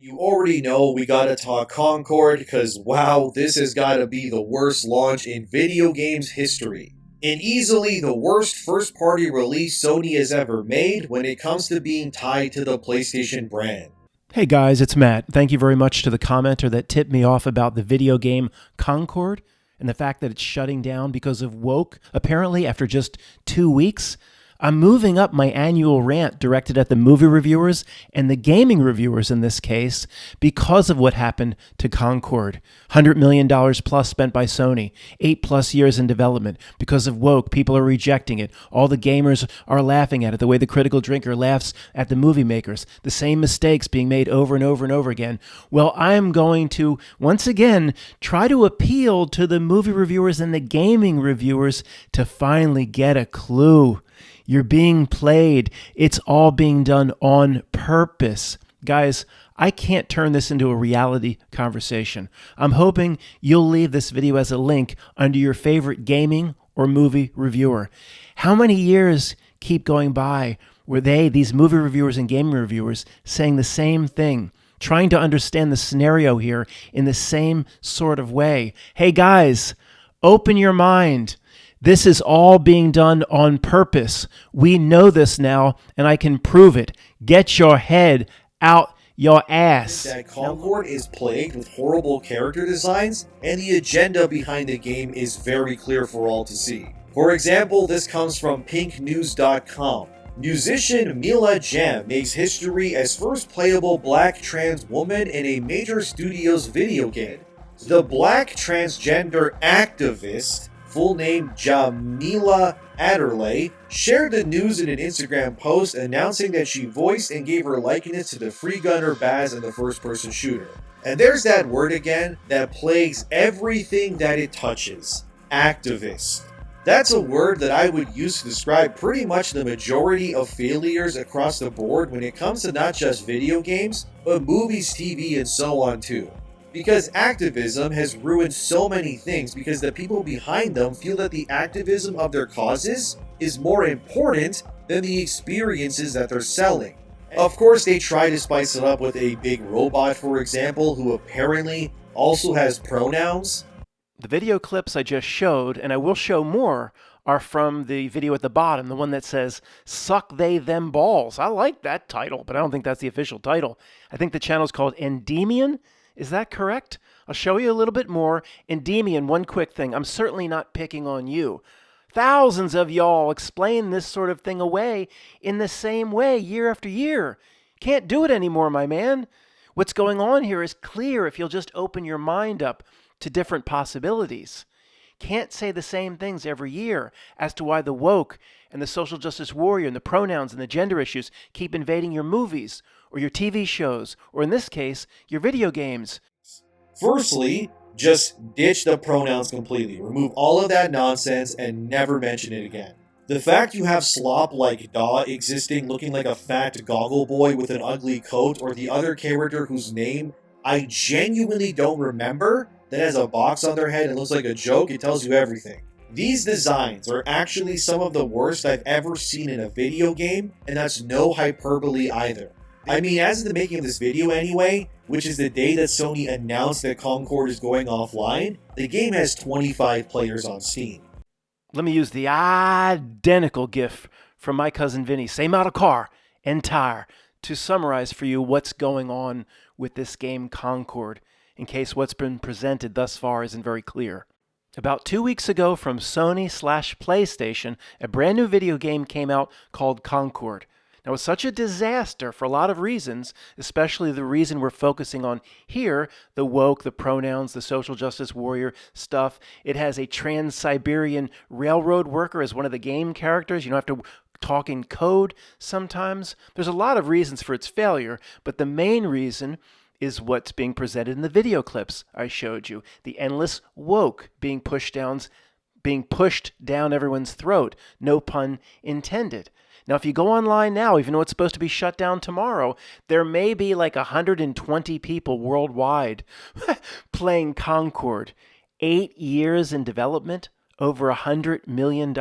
You already know we gotta talk Concord because wow, this has gotta be the worst launch in video games history. And easily the worst first party release Sony has ever made when it comes to being tied to the PlayStation brand. Hey guys, it's Matt. Thank you very much to the commenter that tipped me off about the video game Concord and the fact that it's shutting down because of woke, apparently after just 2 weeks. I'm moving up my annual rant directed at the movie reviewers and the gaming reviewers in this case because of what happened to Concord. $100 million plus spent by Sony, 8+ years in development. Because of woke, people are rejecting it. All the gamers are laughing at it the way the critical drinker laughs at the movie makers. The same mistakes being made over and over and over again. Well, I'm going to, once again, try to appeal to the movie reviewers and the gaming reviewers to finally get a clue. You're being played. It's all being done on purpose. Guys, I can't turn this into a reality conversation. I'm hoping you'll leave this video as a link under your favorite gaming or movie reviewer. How many years keep going by where these movie reviewers and gaming reviewers, saying the same thing, trying to understand the scenario here in the same sort of way? Hey guys, open your mind. This is all being done on purpose. We know this now, and I can prove it. Get your head out your ass. That Concord is plagued with horrible character designs, and the agenda behind the game is very clear for all to see. For example, this comes from pinknews.com. Musician Mila Jam makes history as first playable black trans woman in a major studio's video game. The black transgender activist, full name Jamila Adderley, shared the news in an Instagram post announcing that she voiced and gave her likeness to the free gunner Baz in the first-person shooter. And there's that word again that plagues everything that it touches: activist. That's a word that I would use to describe pretty much the majority of failures across the board when it comes to not just video games, but movies, TV, and so on too. Because activism has ruined so many things because the people behind them feel that the activism of their causes is more important than the experiences that they're selling. Of course, they try to spice it up with a big robot, for example, who apparently also has pronouns. The video clips I just showed, and I will show more, are from the video at the bottom, the one that says, "Suck They Them Balls." I like that title, but I don't think that's the official title. I think the channel's called Endymion. Is that correct? I'll show you a little bit more. Endymion, one quick thing. I'm certainly not picking on you. Thousands of y'all explain this sort of thing away in the same way year after year. Can't do it anymore, my man. What's going on here is clear if you'll just open your mind up to different possibilities. Can't say the same things every year as to why the woke and the social justice warrior and the pronouns and the gender issues keep invading your movies or your TV shows, or in this case, your video games. Firstly, just ditch the pronouns completely. Remove all of that nonsense and never mention it again. The fact you have slop like Daw existing looking like a fat goggle boy with an ugly coat, or the other character whose name I genuinely don't remember, that has a box on their head and looks like a joke, it tells you everything. These designs are actually some of the worst I've ever seen in a video game, and that's no hyperbole either. I mean, as of the making of this video anyway, which is the day that Sony announced that Concord is going offline, the game has 25 players on Steam. Let me use the identical GIF from my cousin Vinny, same model car and tire, to summarize for you what's going on with this game Concord, in case what's been presented thus far isn't very clear. About 2 weeks ago from Sony/PlayStation, a brand new video game came out called Concord. Now, it's such a disaster for a lot of reasons, especially the reason we're focusing on here, the woke, the pronouns, the social justice warrior stuff. It has a Trans-Siberian railroad worker as one of the game characters. You don't have to talk in code sometimes. There's a lot of reasons for its failure, but the main reason is what's being presented in the video clips I showed you. The endless woke being pushed down everyone's throat. No pun intended. Now, if you go online now, even though it's supposed to be shut down tomorrow, there may be like 120 people worldwide playing Concord. 8 years in development, over $100 million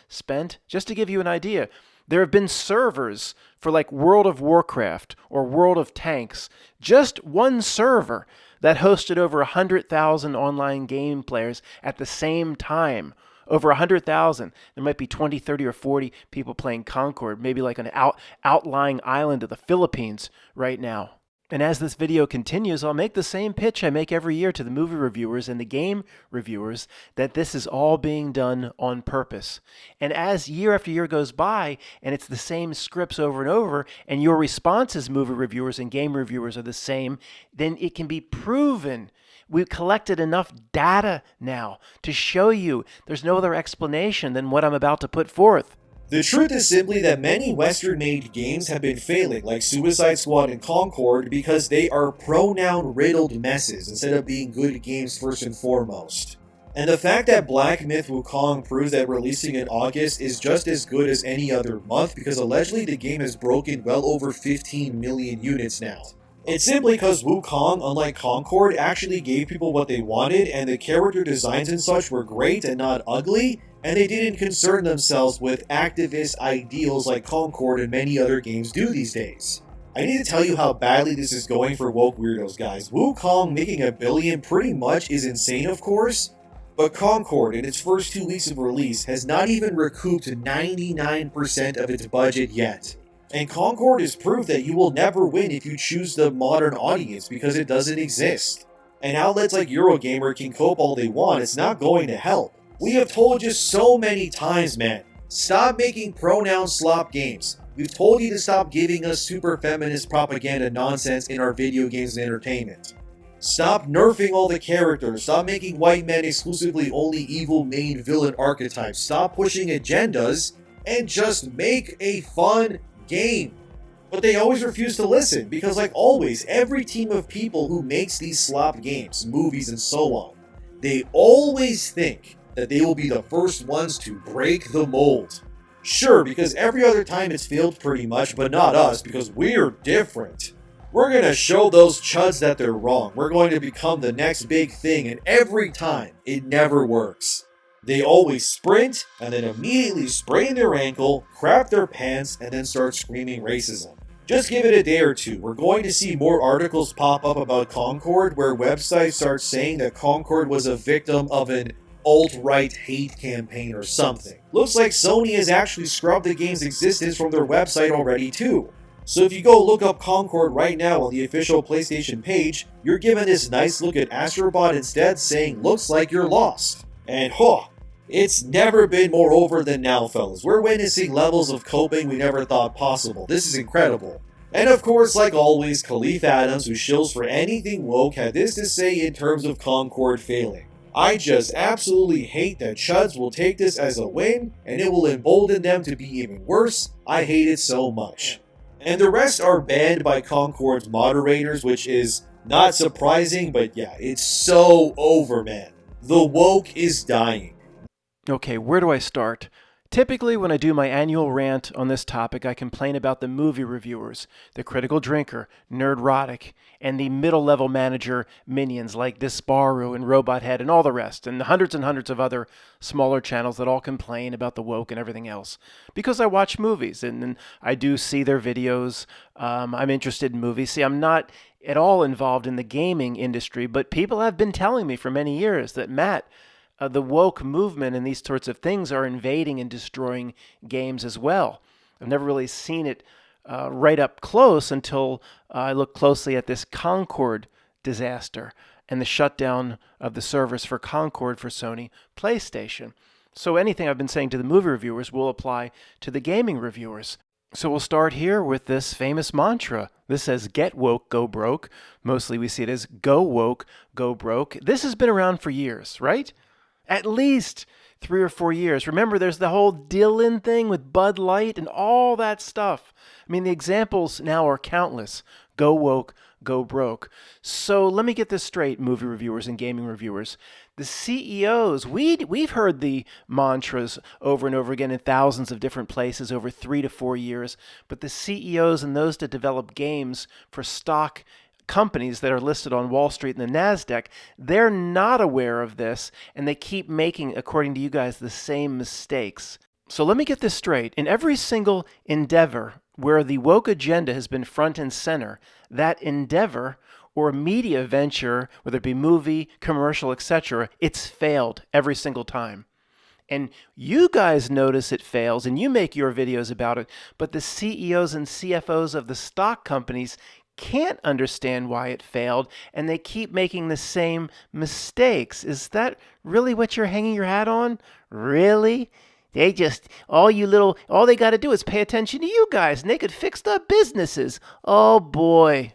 spent. Just to give you an idea, There have been servers for like World of Warcraft or World of Tanks, just one server that hosted over 100,000 online game players at the same time. Over 100,000. There might be 20, 30, or 40 people playing Concord, maybe like an outlying island of the Philippines right now. And as this video continues, I'll make the same pitch I make every year to the movie reviewers and the game reviewers, that this is all being done on purpose. And as year after year goes by, and it's the same scripts over and over, and your responses, movie reviewers and game reviewers, are the same, then it can be proven. We've collected enough data now to show you there's no other explanation than what I'm about to put forth. The truth is simply that many Western-made games have been failing, like Suicide Squad and Concord, because they are pronoun-riddled messes instead of being good games first and foremost. And the fact that Black Myth Wukong proves that releasing in August is just as good as any other month, because allegedly the game has broken well over 15 million units now. It's simply because Wukong, unlike Concord, actually gave people what they wanted, and the character designs and such were great and not ugly, and they didn't concern themselves with activist ideals like Concord and many other games do these days. I need to tell you how badly this is going for woke weirdos, guys. Wukong making $1 billion pretty much is insane, of course, but Concord, in its first 2 weeks of release, has not even recouped 99% of its budget yet. And Concord is proof that you will never win if you choose the modern audience, because it doesn't exist. And outlets like Eurogamer can cope all they want, it's not going to help. We have told you so many times, man. Stop making pronoun slop games. We've told you to stop giving us super feminist propaganda nonsense in our video games and entertainment. Stop nerfing all the characters. Stop making white men exclusively only evil main villain archetypes. Stop pushing agendas and just make a fun game. But they always refuse to listen, because like always, every team of people who makes these slop games, movies, and so on, they always think that they will be the first ones to break the mold. Sure, because every other time it's failed pretty much, but not us, because we're different. We're gonna show those chuds that they're wrong. We're going to become the next big thing, and every time, it never works. They always sprint, and then immediately sprain their ankle, crap their pants, and then start screaming racism. Just give it a day or two. We're going to see more articles pop up about Concord, where websites start saying that Concord was a victim of an alt-right hate campaign or something. Looks like Sony has actually scrubbed the game's existence from their website already too. So if you go look up Concord right now on the official PlayStation page, you're given this nice look at Astrobot instead, saying, looks like you're lost. And it's never been more over than now, fellas. We're witnessing levels of coping we never thought possible. This is incredible. And of course, like always, Khalif Adams, who shills for anything woke, had this to say in terms of Concord failing. I just absolutely hate that chuds will take this as a win, and it will embolden them to be even worse. I hate it so much. And the rest are banned by Concord's moderators, which is not surprising, but yeah, it's so over, man. The woke is dying. Okay, where do I start? Typically, when I do my annual rant on this topic, I complain about the movie reviewers, the critical drinker, Nerdrotic, and the middle-level manager minions like Disparu and Robothead and all the rest, and hundreds of other smaller channels that all complain about the woke and everything else. Because I watch movies, and I do see their videos. I'm interested in movies. See, I'm not at all involved in the gaming industry, but people have been telling me for many years that, Matt, the woke movement and these sorts of things are invading and destroying games as well. I've never really seen it right up close until I looked closely at this Concord disaster and the shutdown of the servers for Concord for Sony PlayStation. So anything I've been saying to the movie reviewers will apply to the gaming reviewers. So we'll start here with this famous mantra. This says, get woke, go broke. Mostly we see it as go woke, go broke. This has been around for years, right? At least 3 or 4 years. Remember, there's the whole Dylan thing with Bud Light and all that stuff. I mean, the examples now are countless. Go woke, go broke. So let me get this straight, movie reviewers and gaming reviewers. The CEOs, we've heard the mantras over and over again in thousands of different places over 3 to 4 years, but the CEOs and those that develop games for stock companies that are listed on Wall Street and the NASDAQ, they're not aware of this, and they keep making, according to you guys, the same mistakes. So let me get this straight. In every single endeavor where the woke agenda has been front and center, that endeavor or media venture, whether it be movie, commercial, etc., it's failed every single time. And you guys notice it fails and you make your videos about it, but the CEOs and CFOs of the stock companies can't understand why it failed and they keep making the same mistakes. Is that really what you're hanging your hat on? Really? They just, all they got to do is pay attention to you guys and they could fix the businesses. Oh boy.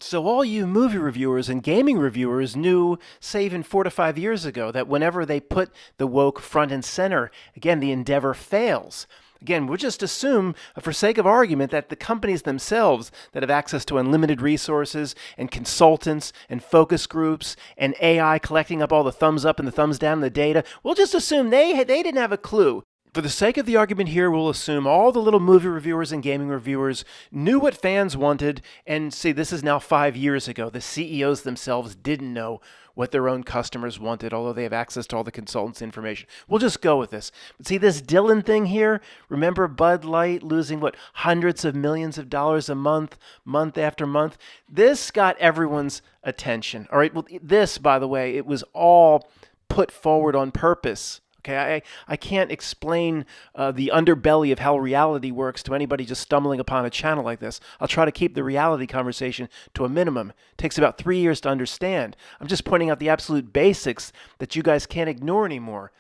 So all you movie reviewers and gaming reviewers knew, say even 4 to 5 years ago, that whenever they put the woke front and center, again, the endeavor fails. Again, we'll just assume, for sake of argument, that the companies themselves that have access to unlimited resources and consultants and focus groups and AI collecting up all the thumbs up and the thumbs down in the data, we'll just assume they didn't have a clue. For the sake of the argument here, we'll assume all the little movie reviewers and gaming reviewers knew what fans wanted, and see, this is now 5 years ago. The CEOs themselves didn't know what their own customers wanted, although they have access to all the consultants' information. We'll just go with this. But see, this Dylan thing here, remember Bud Light losing, hundreds of millions of dollars a month, month after month? This got everyone's attention. All right, well, this, by the way, it was all put forward on purpose. Okay, I can't explain the underbelly of how reality works to anybody just stumbling upon a channel like this. I'll try to keep the reality conversation to a minimum. It takes about 3 years to understand. I'm just pointing out the absolute basics that you guys can't ignore anymore.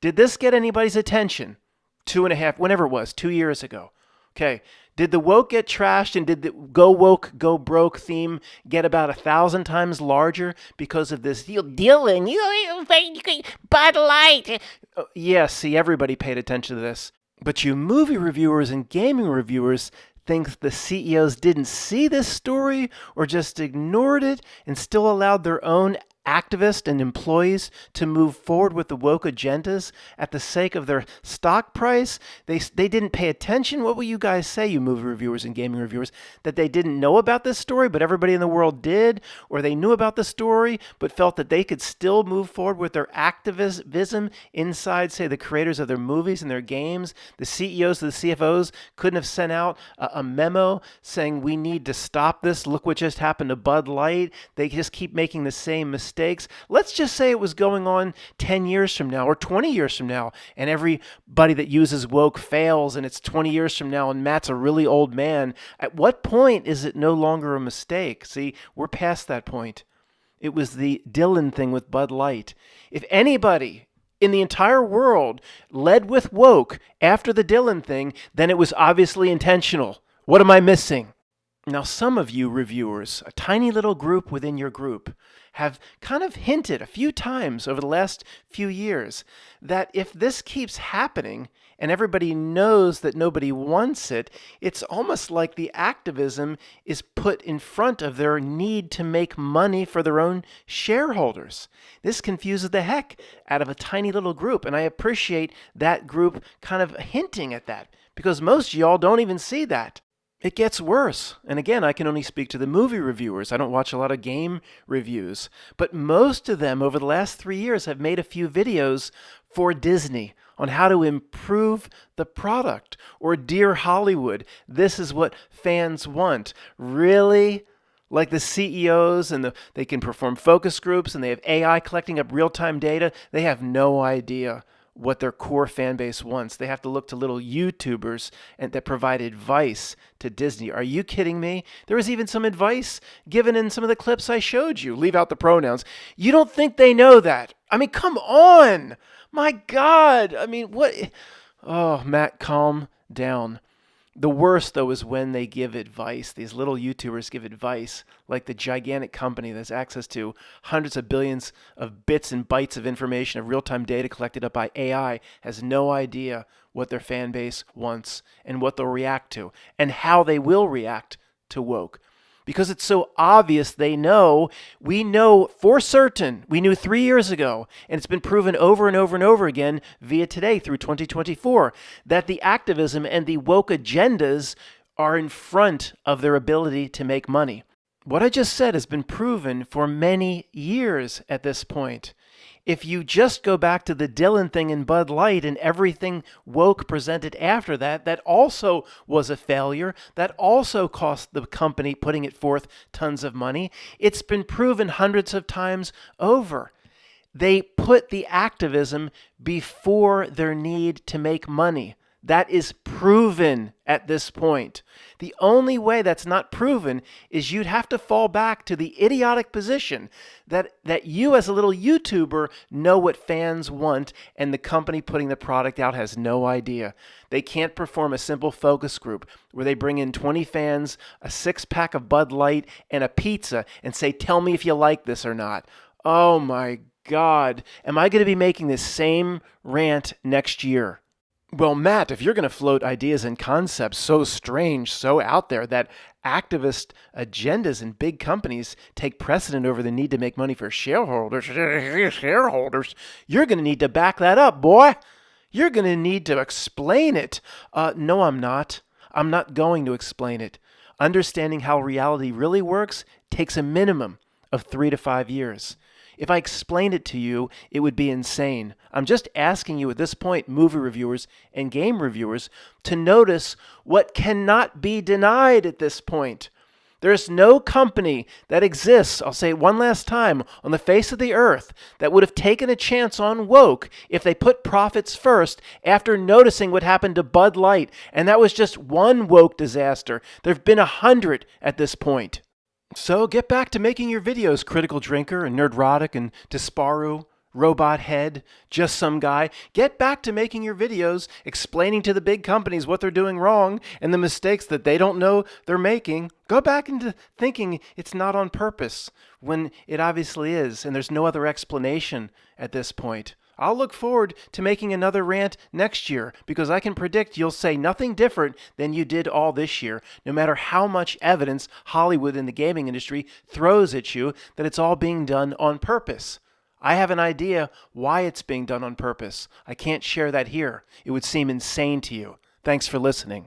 Did this get anybody's attention? 2.5, whenever it was, 2 years ago. Okay, did the woke get trashed and did the go woke, go broke theme get about 1,000 times larger because of this Dylan, Bud Light? Yeah, see, everybody paid attention to this. But you movie reviewers and gaming reviewers think the CEOs didn't see this story or just ignored it and still allowed their own activists and employees to move forward with the woke agendas at the sake of their stock price. They didn't pay attention. What will you guys say, you movie reviewers and gaming reviewers, that they didn't know about this story, but everybody in the world did, or they knew about the story, but felt that they could still move forward with their activism inside, say, the creators of their movies and their games? The CEOs, the CFOs couldn't have sent out a memo saying, we need to stop this. Look what just happened to Bud Light. They just keep making the same mistakes. Let's just say it was going on 10 years from now or 20 years from now, and everybody that uses woke fails, and it's 20 years from now, and Matt's a really old man. At what point is it no longer a mistake? See, we're past that point. It was the Dylan thing with Bud Light. If anybody in the entire world led with woke after the Dylan thing, then it was obviously intentional. What am I missing? Now, some of you reviewers, a tiny little group within your group, have kind of hinted a few times over the last few years that if this keeps happening and everybody knows that nobody wants it, it's almost like the activism is put in front of their need to make money for their own shareholders. This confuses the heck out of a tiny little group, and I appreciate that group kind of hinting at that, because most of y'all don't even see that. It gets worse. And again, I can only speak to the movie reviewers. I don't watch a lot of game reviews. But most of them over the last 3 years have made a few videos for Disney on how to improve the product. Or Dear Hollywood, this is what fans want. Really? Like the CEOs and they can perform focus groups and they have AI collecting up real-time data. They have no idea what their core fan base wants. They have to look to little YouTubers that provide advice to Disney. Are you kidding me? There was even some advice given in some of the clips I showed you. Leave out the pronouns. You don't think they know that? I mean, come on. My God. I mean, what? Oh, Matt, calm down. The worst, though, is when they give advice. These little YouTubers give advice, like the gigantic company that has access to hundreds of billions of bits and bytes of information, of real-time data collected up by AI, has no idea what their fan base wants and what they'll react to and how they will react to woke. Because it's so obvious they know. We know for certain, we knew 3 years ago, and it's been proven over and over and over again via today through 2024, that the activism and the woke agendas are in front of their ability to make money. What I just said has been proven for many years at this point. If you just go back to the Dylan thing in Bud Light and everything woke presented after that, that also was a failure. That also cost the company putting it forth tons of money. It's been proven hundreds of times over. They put the activism before their need to make money. That is proven at this point. The only way that's not proven is you'd have to fall back to the idiotic position that you as a little YouTuber know what fans want and the company putting the product out has no idea. They can't perform a simple focus group where they bring in 20 fans, a 6-pack of Bud Light, and a pizza and say, tell me if you like this or not. Oh my God, am I going to be making this same rant next year? Well, Matt, if you're going to float ideas and concepts so strange, so out there that activist agendas in big companies take precedent over the need to make money for shareholders, you're going to need to back that up, boy. You're going to need to explain it. No, I'm not. I'm not going to explain it. Understanding how reality really works takes a minimum of 3 to 5 years. If I explained it to you, it would be insane. I'm just asking you at this point, movie reviewers and game reviewers, to notice what cannot be denied at this point. There's no company that exists, I'll say it one last time, on the face of the earth that would have taken a chance on woke if they put profits first after noticing what happened to Bud Light. And that was just one woke disaster. There have been 100 at this point. So get back to making your videos, Critical Drinker and Nerdrotic and Disparu, Robot Head, Just Some Guy. Get back to making your videos, explaining to the big companies what they're doing wrong and the mistakes that they don't know they're making. Go back into thinking it's not on purpose when it obviously is, and there's no other explanation at this point. I'll look forward to making another rant next year because I can predict you'll say nothing different than you did all this year, no matter how much evidence Hollywood and the gaming industry throws at you that it's all being done on purpose. I have an idea why it's being done on purpose. I can't share that here. It would seem insane to you. Thanks for listening.